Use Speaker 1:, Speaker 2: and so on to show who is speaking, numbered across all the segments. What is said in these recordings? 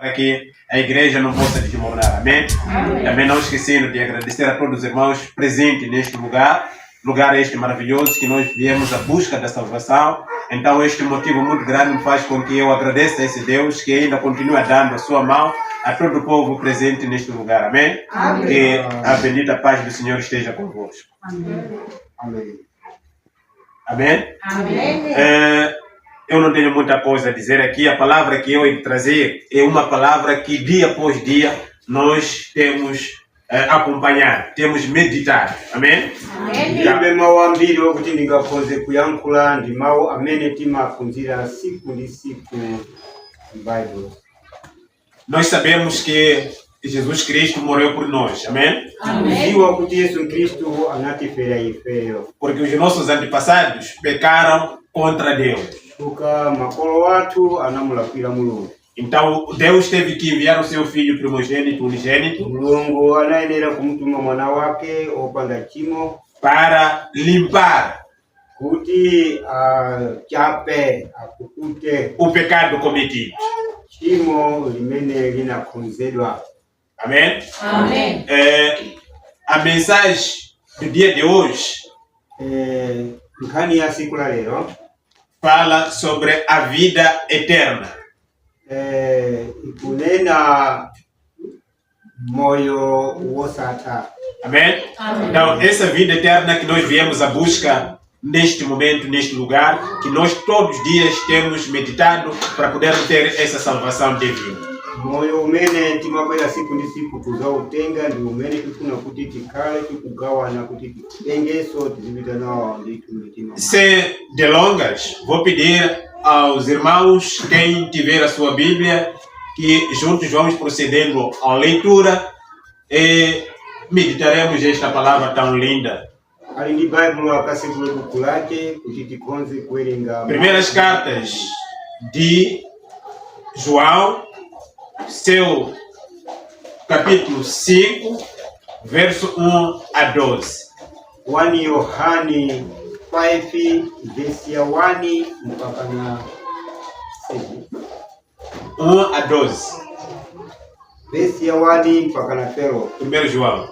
Speaker 1: para que a igreja não possa desmoronar. Amém? Também não esquecendo de agradecer a todos os irmãos presentes neste lugar este maravilhoso que nós viemos à busca da salvação. Então este motivo muito grande faz com que eu agradeça a esse Deus que ainda continua dando a sua mão a todo o povo presente neste lugar. Amém? Amém. Que a bendita paz do Senhor esteja convosco.
Speaker 2: Amém.
Speaker 1: Amém. Amém?
Speaker 2: Amém.
Speaker 1: Eu não tenho muita coisa a dizer aqui. A palavra que eu ia trazer é uma palavra que dia após dia nós temos acompanhar, temos meditar. Amém?
Speaker 3: Amém. Mawambiri wokuti ndingakoze kuyankhula ndi mawu amene timaphunzira siku ndi siku Bible.
Speaker 1: Nós sabemos que Jesus Cristo morreu por nós. Amém?
Speaker 3: Kudziwa kuti Yesu Kristo anatifera ifeyo.
Speaker 1: Porque os nossos antepassados pecaram contra Deus.
Speaker 3: Kuka makolo wathu anamulakwira Mulungu.
Speaker 1: Então Deus teve que enviar o seu filho primogênito, unigênito,
Speaker 3: Mulungu anayenera kumutuma mwana wake opanda tchimo
Speaker 1: para limpar
Speaker 3: kuti chape akukute
Speaker 1: o pecado cometido.
Speaker 3: tchimo limene linakonzedwa.
Speaker 1: Amém?
Speaker 2: Amém.
Speaker 1: A mensagem do dia de hoje
Speaker 3: Nkhani ya siku la lero
Speaker 1: fala sobre a vida eterna.
Speaker 3: Ikunena moyo wosatha.
Speaker 1: Amém?
Speaker 2: Amém.
Speaker 1: Então, essa vida eterna que nós viemos à busca neste momento, neste lugar, que nós todos os dias temos meditado para poder ter essa salvação divina.
Speaker 3: Moyo umene timakwera siku ndi siku tuzautenga ndi umene tifuna kuti tikhale tikugawana kuti titengenso tizipita nawo ndithu mitima.
Speaker 1: Sem delongas, vou pedir aos irmãos, quem tiver a sua Bíblia, que juntos vamos procedendo à leitura e meditaremos esta palavra tão linda.
Speaker 3: Ali ndi Bible akasegula buku lake kuti tikonze kuwerenga
Speaker 1: Primeiras cartas de João, seu capítulo 5, verso 1 a 12.
Speaker 3: 1 Yohane 5 verse ya 1 mpaka na 7.
Speaker 1: 1 a 12.
Speaker 3: Verse ya 1 mpaka na 12.
Speaker 1: Primeiro João.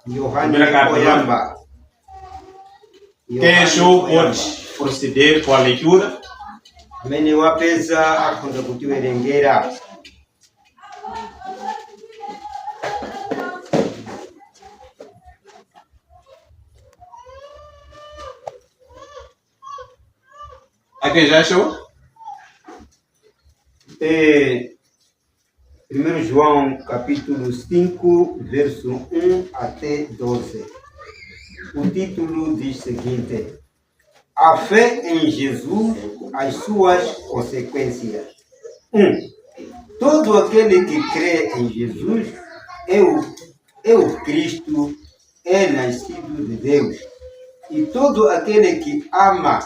Speaker 3: Yohane
Speaker 1: Primeira carta,
Speaker 3: oyamba.
Speaker 1: Quem achou pode proceder com a leitura.
Speaker 3: Amene wapeza akhoza kutiwerengera.
Speaker 1: Aqui já achou?
Speaker 3: 1 João capítulo 5, verso 1 até 12. O título diz o seguinte: a fé em Jesus, as suas consequências. 1. Todo aquele que crê em Jesus é o Cristo, é nascido de Deus. E todo aquele que ama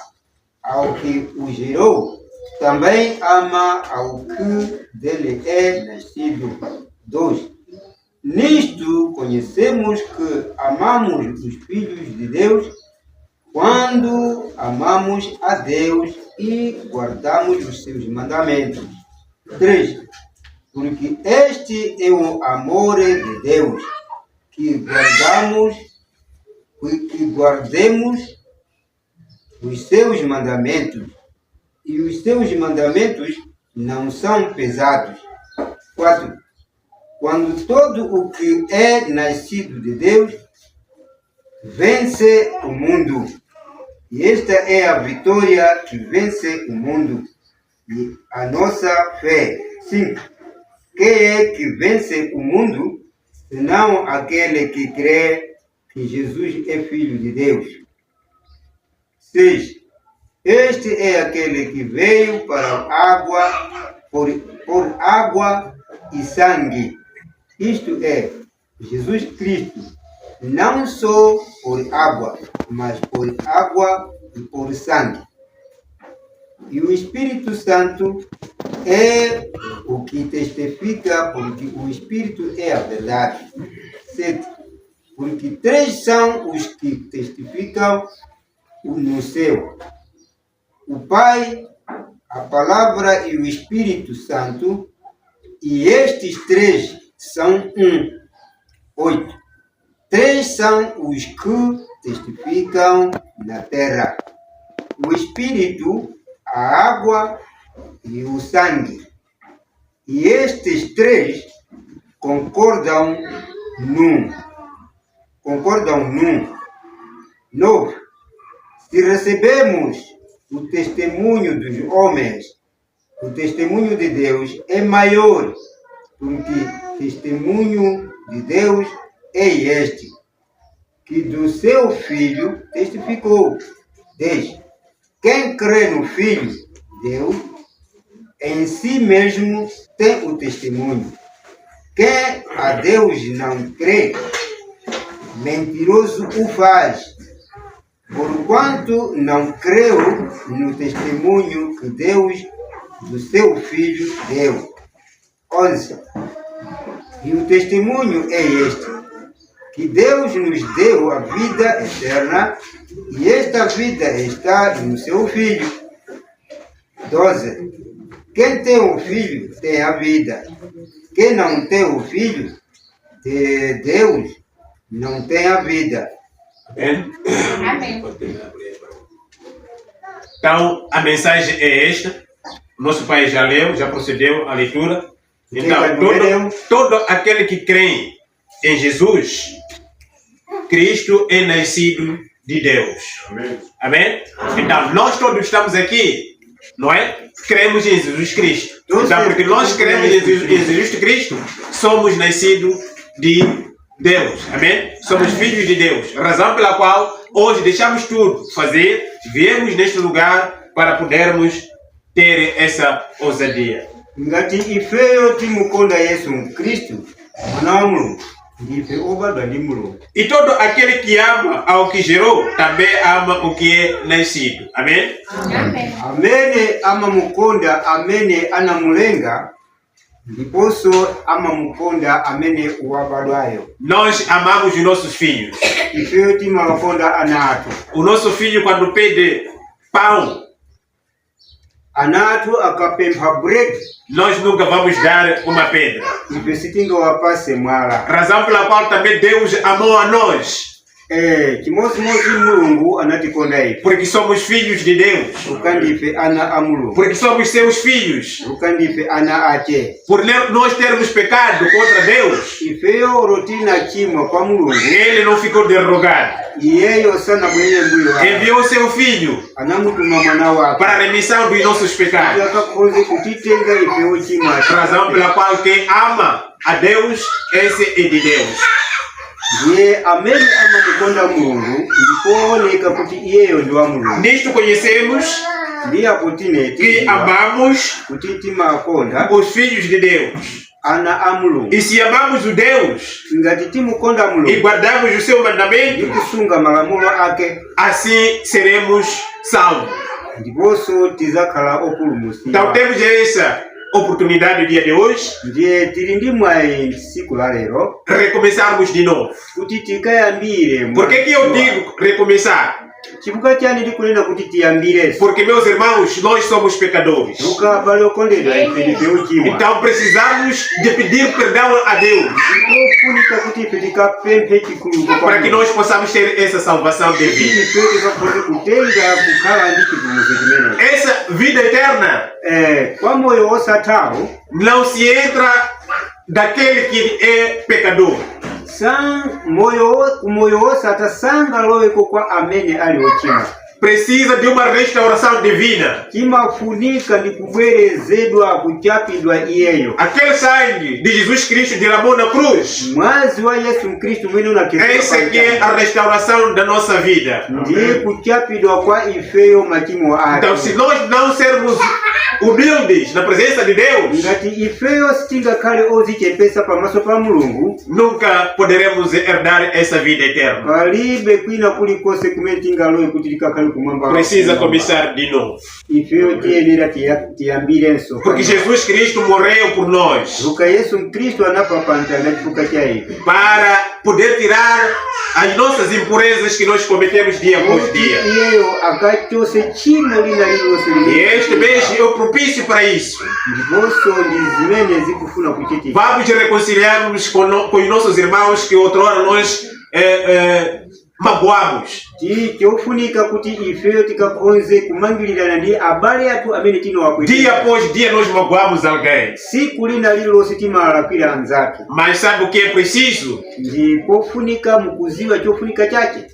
Speaker 3: ao que o gerou, também ama ao que dele é nascido. 2. Nisto conhecemos que amamos os filhos de Deus, quando amamos a Deus e guardamos os seus mandamentos. 3. Porque este é o amor de Deus, que guardemos os seus mandamentos, e os seus mandamentos não são pesados. 4. Quando todo o que é nascido de Deus vence o mundo, e esta é a vitória que vence o mundo, e a nossa fé. 5. Quem é que vence o mundo, senão aquele que crê que Jesus é Filho de Deus? 6. Este é aquele que veio para por água e sangue, isto é, Jesus Cristo, não só por água, mas por água e por sangue. E o Espírito Santo é o que testifica, porque o Espírito é a verdade. 7. Porque 3 são os que testificam no céu: o Pai, a Palavra e o Espírito Santo. E estes três são um. 8. Três são os que testificam na terra: o Espírito, a água e o sangue. E estes três concordam num. 9. Se recebemos o testemunho dos homens, o testemunho de Deus é maior, porque testemunho de Deus é este, que do seu Filho testificou. 10. Quem crê no Filho de Deus, em si mesmo tem o testemunho. Quem a Deus não crê, mentiroso o faz, porquanto não creu no testemunho que Deus do seu Filho deu. 11. E o testemunho é este, que Deus nos deu a vida eterna, e esta vida está no seu Filho. 12. Quem tem o Filho tem a vida. Quem não tem o Filho de Deus não tem a vida.
Speaker 1: Amém?
Speaker 2: Amém.
Speaker 1: Então, a mensagem é esta. Nosso pai já leu, já procedeu à leitura. Então, todo aquele que crê em Jesus, Cristo é nascido de Deus. Amém? Amém? Então, nós todos estamos aqui, não é? Cremos em Jesus Cristo. Então, porque nós cremos em Jesus Cristo, somos nascidos de Deus. Amém? Somos filhos de Deus. Razão pela qual hoje deixamos tudo fazer, viemos neste lugar para podermos ter essa ousadia.
Speaker 3: Ngati ifeyo timukonda Yesu Kristo, mwana wa Mulungu, ndife obadwa ndi Mulungu.
Speaker 1: E todo aquele que ama ao que gerou, também ama o que é nascido. Amém?
Speaker 2: Amém.
Speaker 3: Amene amamukonda amene anamulenga, ndiponso amamukonda amene wabadwayo.
Speaker 1: Nós amamos os nossos filhos.
Speaker 3: Ifeyo timawakonda ana athu.
Speaker 1: O nosso filho, quando pede pão,
Speaker 3: Ana athu akapempha bread,
Speaker 1: nós nunca vamos dar uma pedra.
Speaker 3: ife sitingawapase mwala.
Speaker 1: Razão pela qual também Deus amou a nós.
Speaker 3: Chimozimozi Mulungu anatikonda ife.
Speaker 1: Porque somos filhos de Deus.
Speaker 3: Ukandi ife ana a Mulungu.
Speaker 1: Porque somos seus filhos.
Speaker 3: Ukandi ife ana ache.
Speaker 1: Por nós termos pecado contra Deus,
Speaker 3: Ifeyo rotina chimwa kwa Mulungu.
Speaker 1: Ele não ficou derrogado.
Speaker 3: Iyeyo sana bwenye mbuyo wake.
Speaker 1: Enviou seu filho
Speaker 3: Anamutuma mwana wake.
Speaker 1: para a remissão dos nossos pecados.
Speaker 3: Akakonze kutitenga ifeyo chimwa.
Speaker 1: Razão pela qual quem ama a Deus, esse é de Deus.
Speaker 3: Ye amene amamukonda Mulungu, ndikuoneka kuti iyeyo ndi wa Mulungu.
Speaker 1: Nisto conhecemos
Speaker 3: Ndiye kuti
Speaker 1: que amamos
Speaker 3: kuti timakonda
Speaker 1: os filhos de Deus.
Speaker 3: ana a Mulungu.
Speaker 1: E se amamos o Deus
Speaker 3: Ngati timukonda
Speaker 1: e
Speaker 3: Mulungu
Speaker 1: guardamos o seu mandamento,
Speaker 3: ndikusunga malamulo ake,
Speaker 1: assim seremos salvos.
Speaker 3: ndiponso tizakhala opulumutsidwa.
Speaker 1: Então temos essa oportunidade no dia de hoje,
Speaker 3: Ndiye tili ndi mwayi siku la lero
Speaker 1: recomeçarmos de novo.
Speaker 3: kuti tikayambire.
Speaker 1: Por que eu digo recomeçar?
Speaker 3: Chifukwa chani ndikunena kuti tiyambire?
Speaker 1: Porque, meus irmãos, nós somos pecadores.
Speaker 3: Luka pali okondedwa ife ndife ochimwa.
Speaker 1: Então precisamos de pedir perdão a Deus
Speaker 3: Ndikofunika kuti ife tikapemphe chikhululuko
Speaker 1: para que nós possamos ter essa salvação de vida.
Speaker 3: ife tikakhoze kutenga kukhala ndi chipulumutso chimene.
Speaker 1: Essa vida eterna
Speaker 3: Kwa moyo wosathawo
Speaker 1: não se entra daquele que é pecador.
Speaker 3: moyo wosatha sangaloweko kwa amene ali ochimwa.
Speaker 1: Precisa de uma restauração divina.
Speaker 3: Chimafunika ndi kubwerezedwa, kuchapidwa iyeyo.
Speaker 1: Aquele sangue de Jesus Cristo derramou na cruz.
Speaker 3: Mwazi wa Yesu Kristu mwene
Speaker 1: Essa aqui é a restauração da nossa vida.
Speaker 3: ndiye kuchapidwa kwa ifeyo machimo
Speaker 1: Então,
Speaker 3: ake.
Speaker 1: se nós não sermos humildes na presença de Deus,
Speaker 3: Ngati ifeyo sitingakhale ozichepesa pamaso pa Mulungu,
Speaker 1: nunca poderemos herdar essa vida eterna.
Speaker 3: palibe kwina kulikonse kumene tingalowe kuti tikakhale kumwamba.
Speaker 1: Precisa começar de novo.
Speaker 3: Ifeyo tiyenera tiyambirenso.
Speaker 1: Porque Jesus Cristo morreu por nós
Speaker 3: Luka Yesu Kristu anafa pa mtanda chifukwa cha ife.
Speaker 1: para poder tirar as nossas impurezas que nós cometemos dia após dia.
Speaker 3: Iyeyo akachose chimo lina lililonse
Speaker 1: E este mês eu o propício para isso.
Speaker 3: ndiponso ndi zimene zikufuna kuchitika.
Speaker 1: Vamos reconciliarmos com os nossos irmãos que outrora nós magoamos.
Speaker 3: Chofunika kuti ifeyo tikakonze kumangilirana ndi abale athu amene tinawakwetera.
Speaker 1: Dia após dia nós magoamos alguém.
Speaker 3: Siku lina lililonse timalakwira anzathu.
Speaker 1: Mas sabe o que é preciso?
Speaker 3: Ndipofunika mukuziwa chofunika chake.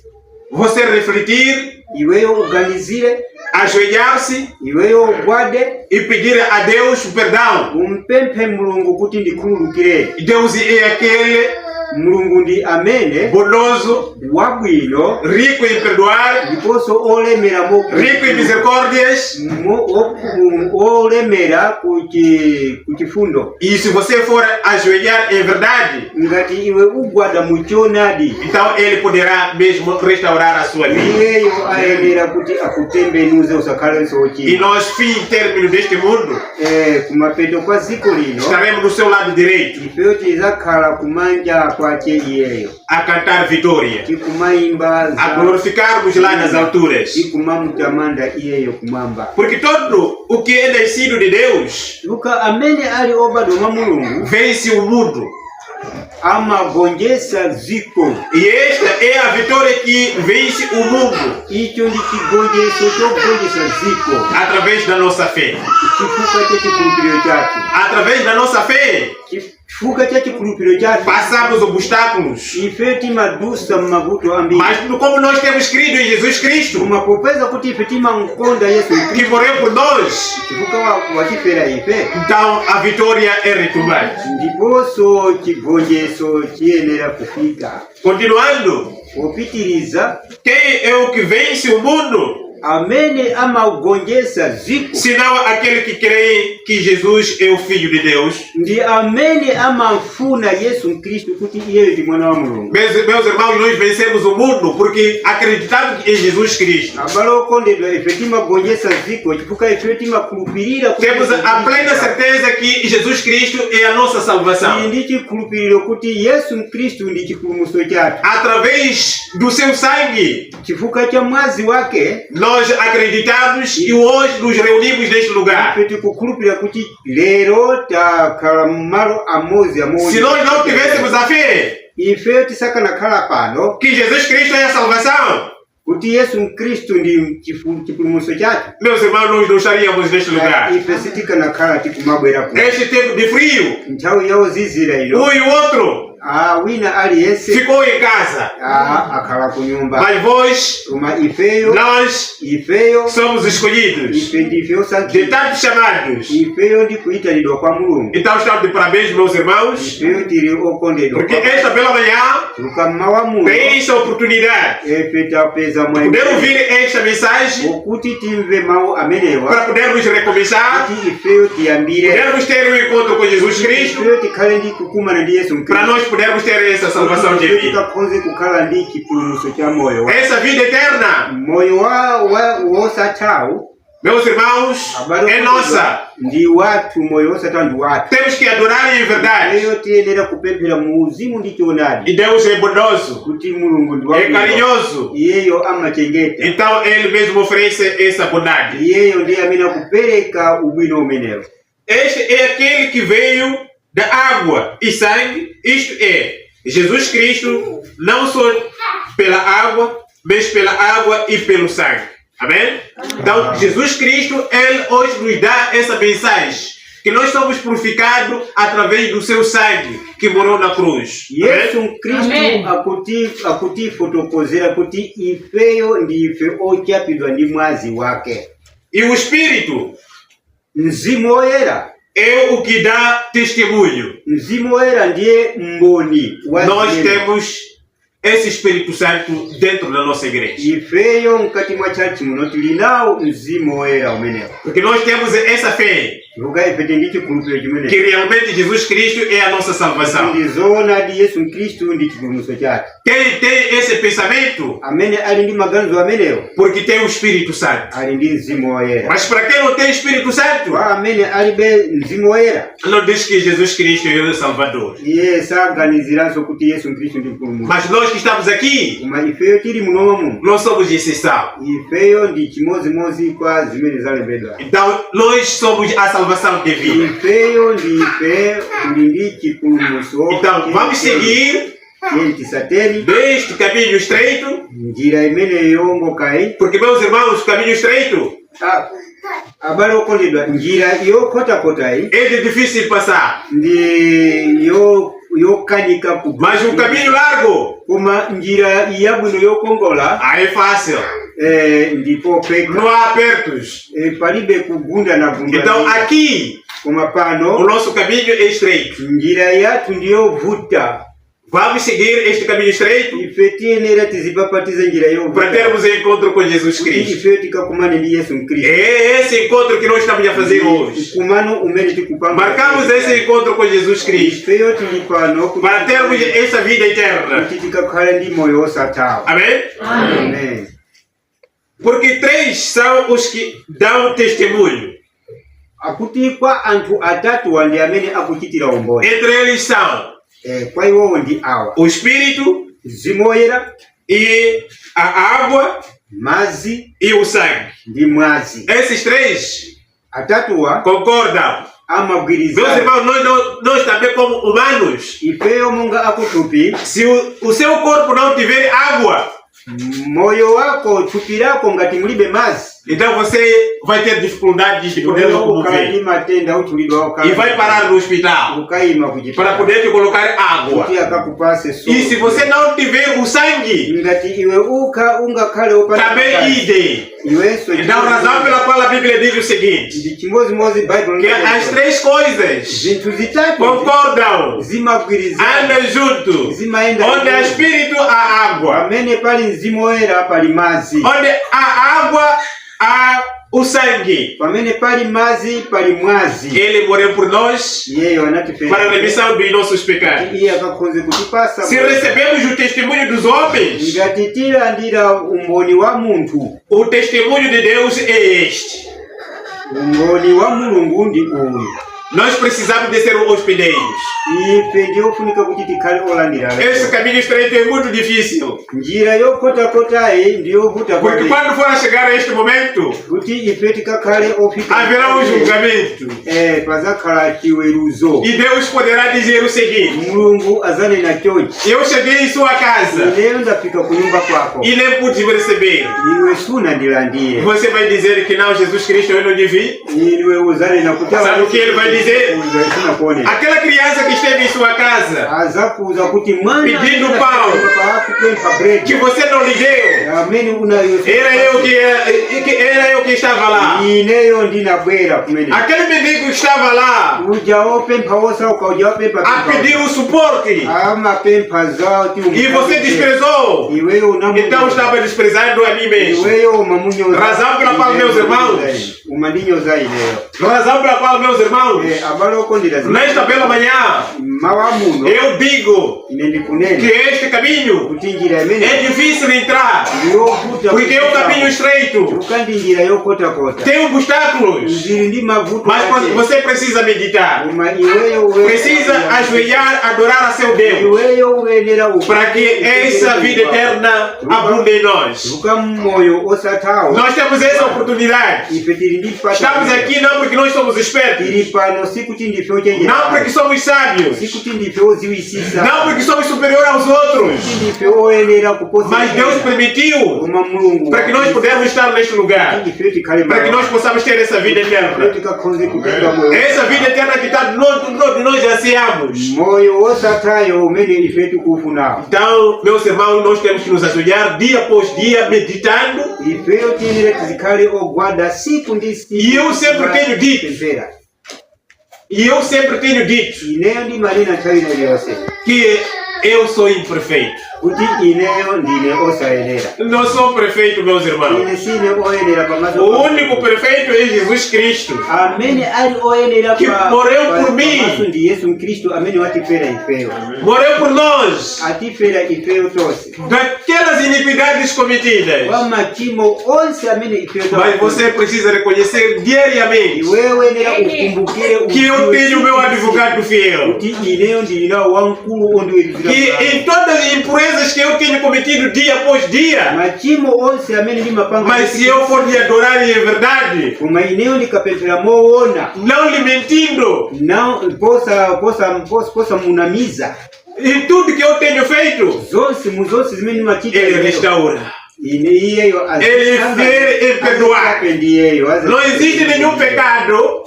Speaker 1: Você refletir,
Speaker 3: Iweyo uganizire,
Speaker 1: ajoelhar-se
Speaker 3: iweyo ugwade,
Speaker 1: e pedir a Deus o perdão.
Speaker 3: umpemphe Mulungu kuti ndikhululukire.
Speaker 1: Deus é aquele
Speaker 3: Mulungu ndi amene
Speaker 1: bondoso,
Speaker 3: wabwino,
Speaker 1: rico em perdoar,
Speaker 3: ndiponso olemera
Speaker 1: rico em misericórdias.
Speaker 3: olemera kuchifundo.
Speaker 1: E se você for ajoelhar em verdade,
Speaker 3: Ngati iwe ugwada muchonadi,
Speaker 1: então Ele poderá mesmo restaurar a sua vida.
Speaker 3: iyeyo ayenera kuti akutembenuze usakhale sochi.
Speaker 1: E nós, fim e término deste mundo,
Speaker 3: Kumapeto kwa ziko lino
Speaker 1: estaremos do seu lado direito
Speaker 3: ifeyo tizakhala kumanja kwache iyeyo,
Speaker 1: a cantar vitória,
Speaker 3: tikumayimba
Speaker 1: a glorificarmos lá nas alturas.
Speaker 3: tikumamutamanda iyeyo kumwamba.
Speaker 1: Porque todo o que é nascido de Deus
Speaker 3: Luka amene ali obadwa mwa Mulungu
Speaker 1: vence o mundo.
Speaker 3: amagonjesa ziko.
Speaker 1: E esta é a vitória que vence o mundo
Speaker 3: Icho ndi chigonjeso chogonjesa ziko,
Speaker 1: através da nossa fé.
Speaker 3: chifukwa cha chikhulupiriro chathu.
Speaker 1: Através da nossa fé,
Speaker 3: Chifukwa cha chikhulupiriro chathu
Speaker 1: passamos obstáculos.
Speaker 3: ife timadusa mmavuto ambiri.
Speaker 1: Mas como nós temos crido em Jesus Cristo,
Speaker 3: Koma popeza kuti ife timamkonda Yesu
Speaker 1: que
Speaker 3: Khristu
Speaker 1: morreu por nós,
Speaker 3: chifukwa wachifera ife,
Speaker 1: então a vitória é retumbante.
Speaker 3: ndiponso chigonjeso chiyenera kufika.
Speaker 1: Continuando,
Speaker 3: Popitiriza,
Speaker 1: quem é o que vence o mundo?
Speaker 3: amene amagonjesa ziko
Speaker 1: Senão aquele que crê que Jesus é o Filho de Deus.
Speaker 3: ndi amene amafuna Yesu Khristu kuti iyeyo ndi mwana wa Mulungu.
Speaker 1: Meus irmãos, nós vencemos o mundo porque acreditamos em Jesus Cristo.
Speaker 3: Abale okondedwa, ife timagonjesa ziko chifukwa ife timakhulupirira kuti
Speaker 1: Temos a plena certeza que Jesus Cristo é a nossa salvação.
Speaker 3: ndi chikhulupiriro kuti Yesu Khristu ndi chipulumutso chathu.
Speaker 1: Através do seu sangue,
Speaker 3: Chifukwa cha mwazi wake
Speaker 1: nós acreditamos e hoje nos reunimos neste lugar.
Speaker 3: ife tikukhulupirira kuti lero takhala mmalo amodzi
Speaker 1: Se nós não tivéssemos a fé
Speaker 3: ife tisakanakhala pano
Speaker 1: que Jesus Cristo é a salvação,
Speaker 3: kuti Yesu Khristu ndi chipulumutso chathu,
Speaker 1: meus irmãos, nós não estaríamos neste lugar.
Speaker 3: ife sitikanakhala tikumabwera kuno.
Speaker 1: Neste tempo de frio,
Speaker 3: Nthawi ya uzizira ino
Speaker 1: um e outro
Speaker 3: wina aliyense
Speaker 1: ficou em casa.
Speaker 3: akhala ku nyumba.
Speaker 1: Mas vós,
Speaker 3: Koma ifeyo
Speaker 1: somos escolhidos,
Speaker 3: ife ndife
Speaker 1: de
Speaker 3: osankhidwa,
Speaker 1: tantos chamados.
Speaker 3: ifeyo ndi kuyitanidwa kwa Mulungu,
Speaker 1: Então estamos de parabéns, meus irmãos,
Speaker 3: ifeyo tili okondedwa.
Speaker 1: porque esta pela manhã
Speaker 3: Luka mmawa muno
Speaker 1: tem esta oportunidade
Speaker 3: ife tapeza
Speaker 1: de poder
Speaker 3: mwayi
Speaker 1: ouvir esta mensagem
Speaker 3: okuti timve mawu amenewa,
Speaker 1: para podermos recomeçar,
Speaker 3: kuti ifeyo tiyambire,
Speaker 1: podermos ter um encontro com Jesus Cristo,
Speaker 3: ifeyo tikhale ndi kukumana ndi Yesu
Speaker 1: para
Speaker 3: Khristu,
Speaker 1: nós podermos ter essa salvação
Speaker 3: ifeyo
Speaker 1: divina,
Speaker 3: tikakhonze kukhala ndi chipulumutso cha moyo
Speaker 1: essa vida eterna.
Speaker 3: moyo wosathawu.
Speaker 1: Meus irmãos, é nossa.
Speaker 3: Ndi wathu, moyo wosathawu ndi wathu.
Speaker 1: Temos que adorar em verdade.
Speaker 3: Ifeyo tiyenera kupemphera mu uzimu ndi choonadi,
Speaker 1: E Deus é bondoso,
Speaker 3: kuti Mulungu ndi
Speaker 1: é
Speaker 3: wabwino,
Speaker 1: carinhoso.
Speaker 3: iyeyo amachengeta,
Speaker 1: Então Ele mesmo oferece essa bondade.
Speaker 3: iyeyo ndiye amene akupereka ubwino umenewo.
Speaker 1: Este é aquele que veio da água e sangue, isto é, Jesus Cristo, não só pela água, mas pela água e pelo sangue. Amém? Então, Jesus Cristo, Ele hoje nos dá essa mensagem, que nós somos purificados através do seu sangue, que morou na cruz.
Speaker 3: Yesu Khristu akutifotokozera kuti ifeyo ndife ochapidwa ndi mwazi wake.
Speaker 1: E o Espírito
Speaker 3: Mzimu Woyera,
Speaker 1: é o que dá testemunho.
Speaker 3: Mzimu Woyera ndiye mboni wa
Speaker 1: Nós
Speaker 3: zimene.
Speaker 1: temos esse Espírito Santo dentro da nossa igreja.
Speaker 3: Ifeyo mkati mwa chachi muno tili nawo Mzimu Woyera umenewo,
Speaker 1: Porque nós temos essa fé que realmente Jesus Cristo é a nossa salvação. Quem tem esse pensamento, porque tem o Espírito Santo. Mas para quem não tem Espírito Santo, não diz que Jesus Cristo é o Salvador. Mas nós que estamos aqui, nós somos exceção. Então nós somos a salvação divina. Então vamos seguir deste caminho estreito, porque meus irmãos, o caminho estreito é difícil de passar, mas o caminho largo aí é fácil. Não há apertos. Então aqui o nosso caminho é estreito. Vamos seguir este caminho estreito para termos encontro com Jesus Cristo. É esse encontro que nós estamos a fazer hoje. Marcamos esse encontro com Jesus Cristo para termos essa vida eterna. Amém?
Speaker 2: Amém.
Speaker 1: Porque três são os que dão testemunho. Entre eles são o Espírito e a água e o sangue. Esses três concordam. Meus irmãos, nós também como humanos, se o seu corpo não tiver água, então você vai ter dificuldades de poder locomover e vai parar no hospital para poder te colocar água. E se você não tiver o sangue, também ide. Então a razão pela qual a Bíblia diz o seguinte, que as três coisas concordam, andam juntos, onde há Espírito há água, onde há água há o sangue. Ele morreu por nós para a remissão dos nossos pecados. Se recebemos o testemunho dos homens, o testemunho de Deus é este. Nós precisamos de ser hospedeiros. Esse caminho estreito é muito difícil. Porque quando for a chegar a este momento, haverá um julgamento. E Deus poderá dizer o seguinte: eu cheguei em sua casa e nem pude me receber. Você vai dizer que não, Jesus Cristo eu não devia? Sabe o que ele vai dizer? Aquela criança que esteve em sua casa pedindo pão que você não lhe deu, era eu que estava lá. Aquele mendigo que estava lá a pedir um suporte e você desprezou. Então estava desprezando a mim mesmo. Razão pela qual, meus irmãos, nesta bela manhã, eu digo que este caminho é difícil de entrar, porque é um caminho estreito, tem obstáculos, mas você precisa meditar, precisa ajoelhar, adorar a seu Deus, para que essa vida eterna abunde em nós. Nós temos essa oportunidade. Estamos aqui não porque nós somos espertos, não porque somos sábios, não porque somos superiores aos outros, mas Deus permitiu para que nós pudéssemos estar neste lugar, para que nós possamos ter essa vida eterna. Essa vida eterna que nós ansiamos. Então, meus irmãos, nós temos que nos ajoelhar dia após dia, meditando. E eu sempre tenho dito que Eu sou imperfeito.
Speaker 3: kuti ineyo ndine osayenera.
Speaker 1: Não sou perfeito, meus irmãos.
Speaker 3: Ine sine oyenera pamaso.
Speaker 1: O único perfeito é Jesus Cristo.
Speaker 3: Amene ali oyenera
Speaker 1: Que morreu por mim.
Speaker 3: pamaso ndi Yesu Kristo amene watifera ifeyo.
Speaker 1: Morreu por nós.
Speaker 3: Atifera ifeyo tonse.
Speaker 1: Daquelas iniquidades cometidas.
Speaker 3: Wa machimo onse amene ifeyo
Speaker 1: Mas você precisa reconhecer diariamente
Speaker 3: wewe nera ukumbukire
Speaker 1: que eu tenho meu advogado fiel.
Speaker 3: kuti ineyo ndina wankulu ondiwerizira.
Speaker 1: Que em todas as impurezas que eu tenho cometido dia após dia,
Speaker 3: machimo onse amene ndimapanga.
Speaker 1: mas se eu for lhe adorar em verdade,
Speaker 3: koma ineyo ndikapemphera moona,
Speaker 1: não lhe mentindo,
Speaker 3: posa munamiza
Speaker 1: em tudo que eu tenho feito,
Speaker 3: zonse muzonse zimene ndimachita,
Speaker 1: Ele restaura.
Speaker 3: Ele
Speaker 1: é perdoar. Não existe nenhum pecado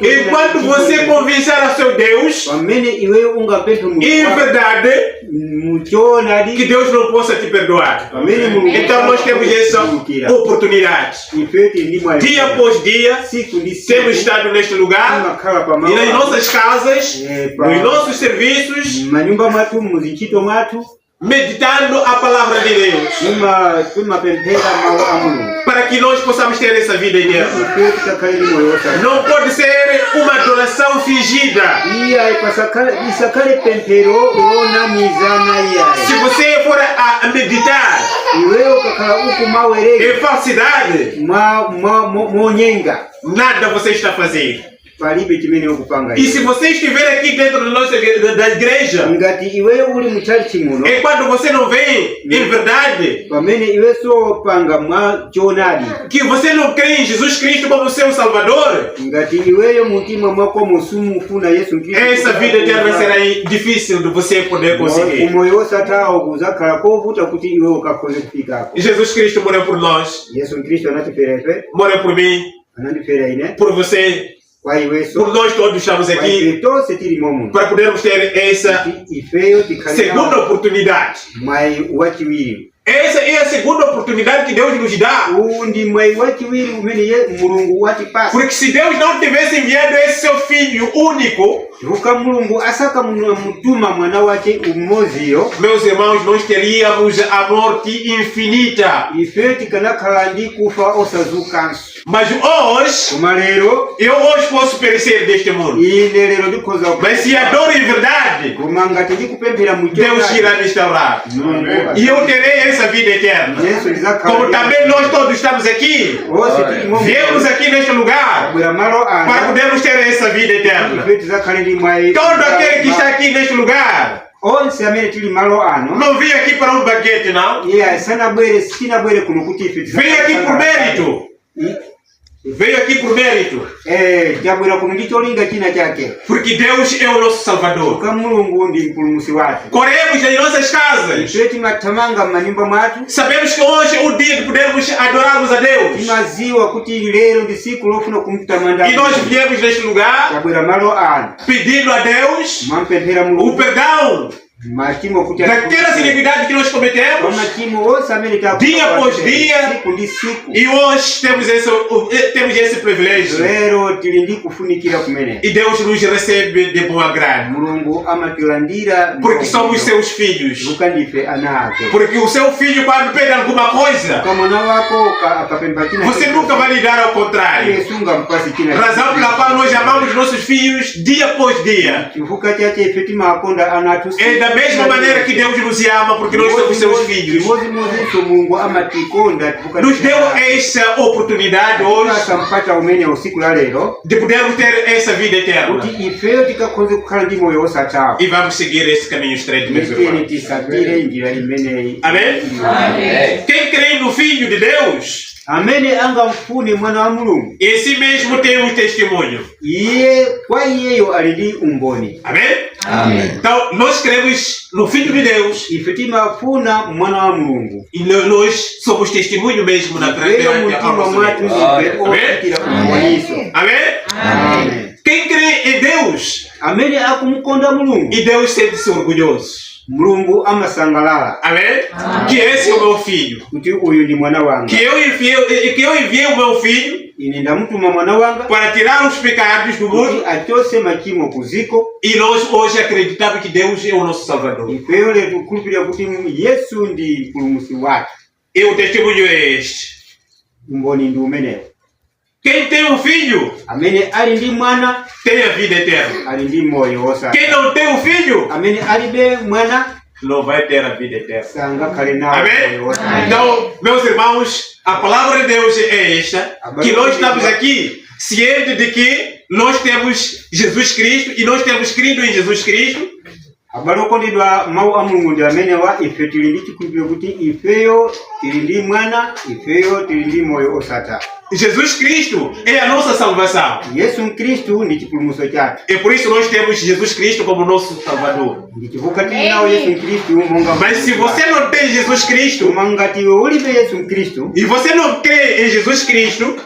Speaker 1: enquanto você convencer a seu Deus em verdade que Deus não possa te perdoar. Então nós temos essa oportunidade. Dia após dia temos estado neste lugar e nas nossas casas, nos nossos serviços, meditando a palavra de Deus, para que nós possamos ter essa vida eterna. Não pode ser uma adoração fingida. Se você for a meditar em falsidade, nada você está fazendo. E se você estiver aqui dentro da igreja, e quando você não vem em verdade, que você não crê em Jesus Cristo como seu Salvador, essa vida eterna será difícil de você poder conseguir. Jesus Cristo morreu por nós, morreu por mim, por você. Por nós todos estamos aqui para podermos ter essa segunda oportunidade. Essa é a segunda oportunidade que Deus nos dá. Porque se Deus não tivesse enviado esse seu Filho único, meus irmãos, nós teríamos a morte infinita. Mas hoje, eu hoje posso perecer deste mundo. Mas se adoro em verdade, Deus irá me restaurar. E eu terei essa vida eterna. Como também nós todos estamos aqui, viemos aqui neste lugar para podermos ter essa vida eterna. Todo aquele que está aqui neste lugar não vim aqui para um banquete, não. Vim aqui por mérito. Veio aqui por mérito. Porque Deus é o nosso Salvador. Corremos nas nossas casas. Sabemos que hoje é o dia de podermos adorarmos a Deus. E nós viemos neste lugar pedindo a Deus o perdão daquelas iniquidades que nós cometemos dia após dia, e hoje temos esse privilégio, e Deus nos recebe de bom agrado, porque somos seus filhos. Porque o seu filho, quando pede alguma coisa, você nunca vai lhe dar ao contrário. Razão pela qual nós amamos nossos filhos dia após dia. Da mesma maneira que Deus nos ama, porque nós somos seus filhos. Nos deu essa oportunidade hoje de podermos ter essa vida eterna. E vamos seguir esse caminho estreito, meus irmãos. Amém? Quem crê no Filho de Deus, esse mesmo tem um testemunho. Amém? Então, nós cremos no Filho de Deus e nós somos testemunho mesmo na grande. Amém? Quem crê em Deus, e Deus sente-se orgulhoso. Amém? Que esse é o meu filho. Que eu enviei o meu filho
Speaker 3: ine ndamutuma mwana wanga
Speaker 1: para tirar os pecados do
Speaker 3: kuti
Speaker 1: mundo,
Speaker 3: achose machimo kuziko.
Speaker 1: e nós hoje acreditamos que Deus é o nosso Salvador.
Speaker 3: Ifeyo letukhulupirira kuti Yesu ndi mpulumutsi wathu.
Speaker 1: E o testemunho é este:
Speaker 3: Umboni ndi umenewo.
Speaker 1: quem tem um filho
Speaker 3: Amene ali ndi mwana
Speaker 1: tem a vida eterna.
Speaker 3: ali ndi moyo wosatha.
Speaker 1: Quem não tem um filho
Speaker 3: Amene alibe mwana
Speaker 1: não vai ter a vida eterna.
Speaker 3: sangakhale nawo
Speaker 1: Amém?
Speaker 3: moyo wosatha.
Speaker 1: Então, meus irmãos, a palavra de Deus é esta, que nós estamos aqui cientes de que nós temos Jesus Cristo e nós temos crido em Jesus Cristo.
Speaker 3: Abale okondedwa, mawu a Mulungu ndi amenewa. Ife tili ndi chikhulupiriro kuti ifeyo tili ndi mwana, ifeyo tili ndi moyo osatha.
Speaker 1: Jesus Cristo é a nossa salvação.
Speaker 3: Yesu Kristu ndi chipulumutso chathu.
Speaker 1: E por isso nós temos Jesus Cristo como nosso Salvador.
Speaker 3: Ndi chifukwa tili nawo Yesu Kristu monga
Speaker 1: Mas se você não tem Jesus Cristo
Speaker 3: koma ngati iwe ulibe Yesu Kristu,
Speaker 1: e você não crê em Jesus Cristo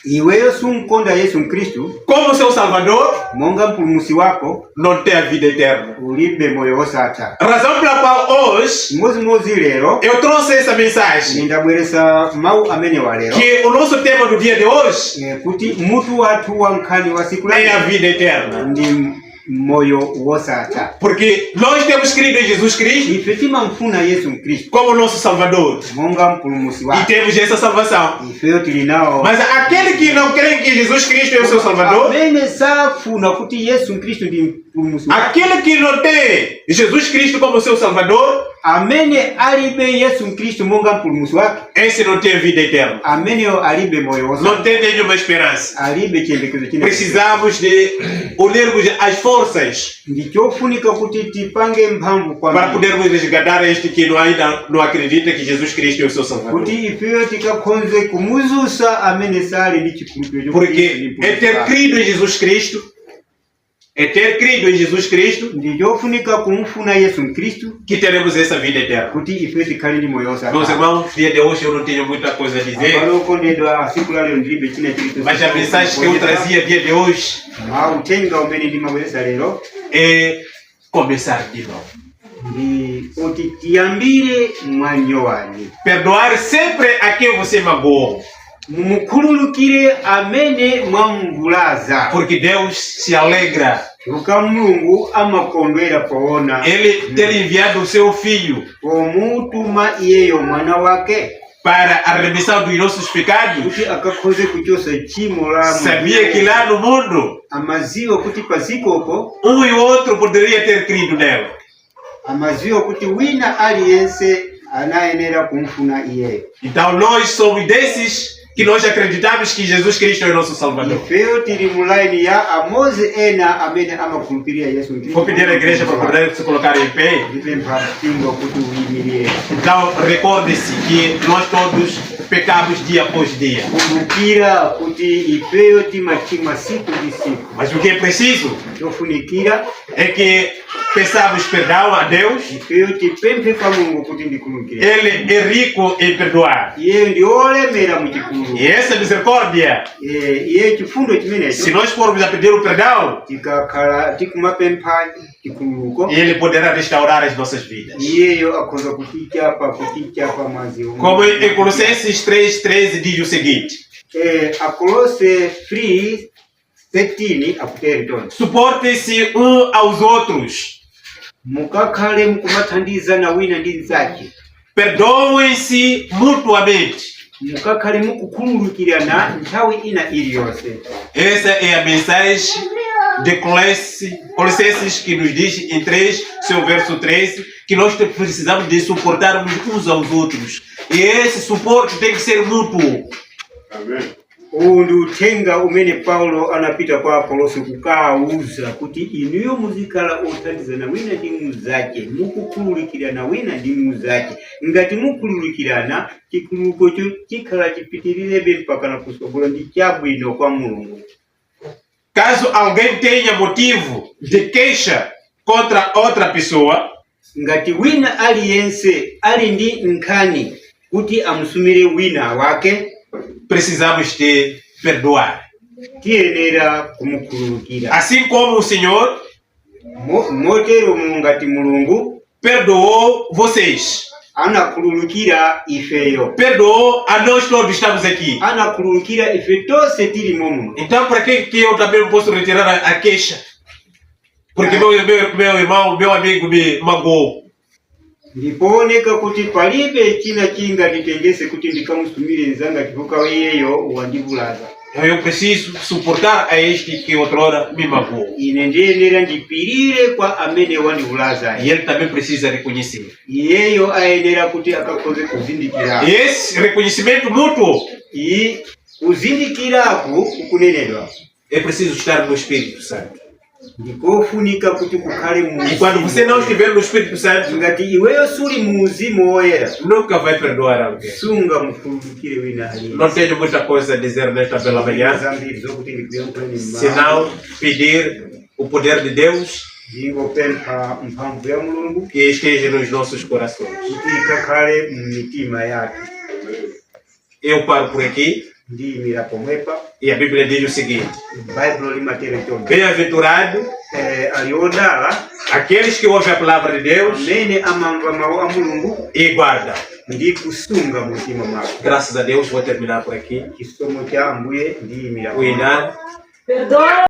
Speaker 3: iweyo sunkonda Yesu Kristu
Speaker 1: como seu Salvador,
Speaker 3: monga mpulumutsi wako,
Speaker 1: não tem a vida eterna.
Speaker 3: ulibe moyo osatha.
Speaker 1: Razão pela qual hoje
Speaker 3: Mmodzi lero
Speaker 1: eu trouxe essa mensagem,
Speaker 3: ndabweretsa mawu amenewa lero
Speaker 1: que o nosso tema do dia de hoje
Speaker 3: kuti mutu wathu wa nkhani wa siku
Speaker 1: é a
Speaker 3: lero
Speaker 1: vida eterna.
Speaker 3: ndi moyo wosatha.
Speaker 1: Porque nós temos crido em Jesus Cristo
Speaker 3: Ife timamfuna Yesu Kristu
Speaker 1: como nosso Salvador
Speaker 3: monga mpulumutsi
Speaker 1: e
Speaker 3: wathu.
Speaker 1: temos essa salvação.
Speaker 3: Ifeyo tili nawo.
Speaker 1: Mas aquele que não crê que Jesus Cristo é o seu Salvador,
Speaker 3: amene safuna kuti Yesu Kristu ndi mpulumutsi wathu,
Speaker 1: aquele que não tem Jesus Cristo como seu Salvador,
Speaker 3: amene alibe Yesu Kristu monga mpulumutsi wake,
Speaker 1: esse não tem vida eterna.
Speaker 3: ameneyo alibe moyo wosatha,
Speaker 1: Não tem nenhuma esperança.
Speaker 3: alibe chiyembekezo china.
Speaker 1: Precisamos de unirmos as forças
Speaker 3: Ndi chofunika kuti tipange mphamvu
Speaker 1: para
Speaker 3: kwambiri
Speaker 1: podermos resgatar este que ainda não acredita que Jesus Cristo é o seu Salvador.
Speaker 3: kuti ifeyo tikakhonze kumuzusa amene sali ndi chikhulupiriro
Speaker 1: Porque é ter crido em Jesus Cristo, é ter crido em Jesus Cristo,
Speaker 3: ndi chofunika kumufuna Yesu Kristu
Speaker 1: que teremos essa vida eterna.
Speaker 3: kuti ifeyo tikhale ndi moyo
Speaker 1: Meus
Speaker 3: wosatha.
Speaker 1: irmãos, dia de hoje eu não tenho muita coisa a dizer,
Speaker 3: Abale okondedwa, siku la lero ndilibe china chilichonse.
Speaker 1: mas a mensagem que eu trazia dia de hoje
Speaker 3: Uthenga umene ndimabweretsa lero
Speaker 1: é começar de novo.
Speaker 3: ndi kuti tiyambire mwanyowani,
Speaker 1: Perdoar sempre a quem você magoou,
Speaker 3: mumukhululukire amene mwamuvulaza,
Speaker 1: porque Deus se alegra
Speaker 3: chifukwa Mulungu amakondwera poona
Speaker 1: Ele ter enviado o seu Filho
Speaker 3: pomutuma iyeyo mwana wake
Speaker 1: para a remissão dos nossos pecados.
Speaker 3: kuti akakhoze kuchosa tchimo la
Speaker 1: Sabia que lá no mundo
Speaker 3: amaziwa kuti pasikopo
Speaker 1: e o outro poderia ter crido nela.
Speaker 3: amaziwa kuti wina aliyense anayenera kumfuna iyeyo.
Speaker 1: Então nós somos desses que nós acreditamos que Jesus Cristo é o nosso Salvador.
Speaker 3: Ifeyo tili mu line ya amozi ena amene amakhulupirira Yesu Kristu.
Speaker 1: Vou pedir à igreja para poder se colocar em pé.
Speaker 3: Ndipempha mpingo kuti uyimirire.
Speaker 1: Então recorde-se que nós todos pecamos dia após dia.
Speaker 3: Kumbukira kuti ifeyo timachimwa siku ndi siku.
Speaker 1: Mas o que é preciso
Speaker 3: Chofunikira
Speaker 1: é que peçamos perdão a Deus.
Speaker 3: ifeyo tipemphe kwa Mulungu kuti ndikhululukire.
Speaker 1: Ele é rico em perdoar.
Speaker 3: Iyeyo ndi olemera mu chikhululuko.
Speaker 1: E essa misericórdia,
Speaker 3: Iye chifundo
Speaker 1: se
Speaker 3: chimenecho
Speaker 1: nós formos a pedir o perdão,
Speaker 3: tikakhala tikumapempha chikhululuko,
Speaker 1: Ele poderá restaurar as nossas vidas.
Speaker 3: iyeyo akhoza kutichapa mwazi omwe.
Speaker 1: Como em Colossenses 3:13 diz o seguinte:
Speaker 3: Akolose 3:13 akuteri toni.
Speaker 1: suportem-se aos outros,
Speaker 3: Mukakhale mukumathandizana wina ndi mnzake,
Speaker 1: perdoem-se mutuamente.
Speaker 3: mukakhale mukukhululukirana nthawi ina iliyonse.
Speaker 1: Essa é a mensagem de Colossenses que nos diz em 3, seu verso 13, que nós precisamos de suportarmos uns aos outros. E esse suporte tem que ser mútuo.
Speaker 3: Amen. Uwu ndi uthenga umene Paulo anapita kwa Akolosi kukawuza kuti inuyo muzikhala othandizana wina ndi mnzake, mukukhululukirana wina ndi mnzake. Ngati mukhululukirana, chikhululukocho chikhala chipitirirabe mpaka na kusogola ndi chabwino kwa Mulungu.
Speaker 1: Caso alguém tenha motivo de queixa contra outra pessoa,
Speaker 3: Ngati wina aliyense ali ndi nkhani kuti amusumire wina wake,
Speaker 1: precisamos de perdoar.
Speaker 3: tiyenera kumukhululukira.
Speaker 1: Assim como o Senhor
Speaker 3: Motero ngati Mulungu
Speaker 1: perdoou vocês.
Speaker 3: anakhululukira ifeyo.
Speaker 1: Perdoou a nós todos estamos aqui.
Speaker 3: Anakhululukira ife tose tili momo.
Speaker 1: Então, para que eu também posso retirar a queixa? Porque meu irmão, meu amigo me magoou.
Speaker 3: Ndipooneka kuti palibe china chinga titengese kuti ndikamusumire nzanga kivuka weyeyo wandivulaza.
Speaker 1: Eu preciso suportar a este que outrora me magoou.
Speaker 3: Ine ndiyenera ndipirire kwa amene wandivulaza.
Speaker 1: E ele também precisa reconhecer.
Speaker 3: Iyeyo ayenera kuti akakoze kuzindikira.
Speaker 1: Esse reconhecimento mútuo
Speaker 3: kuzindikiraku kukunenedwa.
Speaker 1: é preciso estar no Espírito Santo.
Speaker 3: Ndikofunika kuti kukhale mu.
Speaker 1: E quando você não estiver no Espírito Santo,
Speaker 3: ngati iweyo suli mu Mzimu Woyera,
Speaker 1: nunca vai perdoar alguém.
Speaker 3: sunga mukhululukire wina aliyense.
Speaker 1: Não tenho muita coisa a dizer nesta bela manhã,
Speaker 3: Zambiri zokuti ndikuyankhuleni
Speaker 1: senão pedir o poder de Deus
Speaker 3: ndingopempha mphamvu ya Mulungu
Speaker 1: que esteja nos nossos corações.
Speaker 3: kuti ikakhale m'mitima yathu.
Speaker 1: Eu paro por aqui
Speaker 3: Ndiyimira pomwepa.
Speaker 1: e a Bíblia diz o seguinte:
Speaker 3: Baibulo limatero chonde.
Speaker 1: bem-aventurado
Speaker 3: Ali odala
Speaker 1: aqueles que ouvem a palavra de Deus
Speaker 3: amene amamva mawu a Mulungu
Speaker 1: e guardam.
Speaker 3: ndi kusunga mu mtima mwawo.
Speaker 1: Graças a Deus, vou terminar por aqui.
Speaker 3: Chisomo cha Ambuye ndiyimira
Speaker 1: Cuidado.
Speaker 2: Perdoa.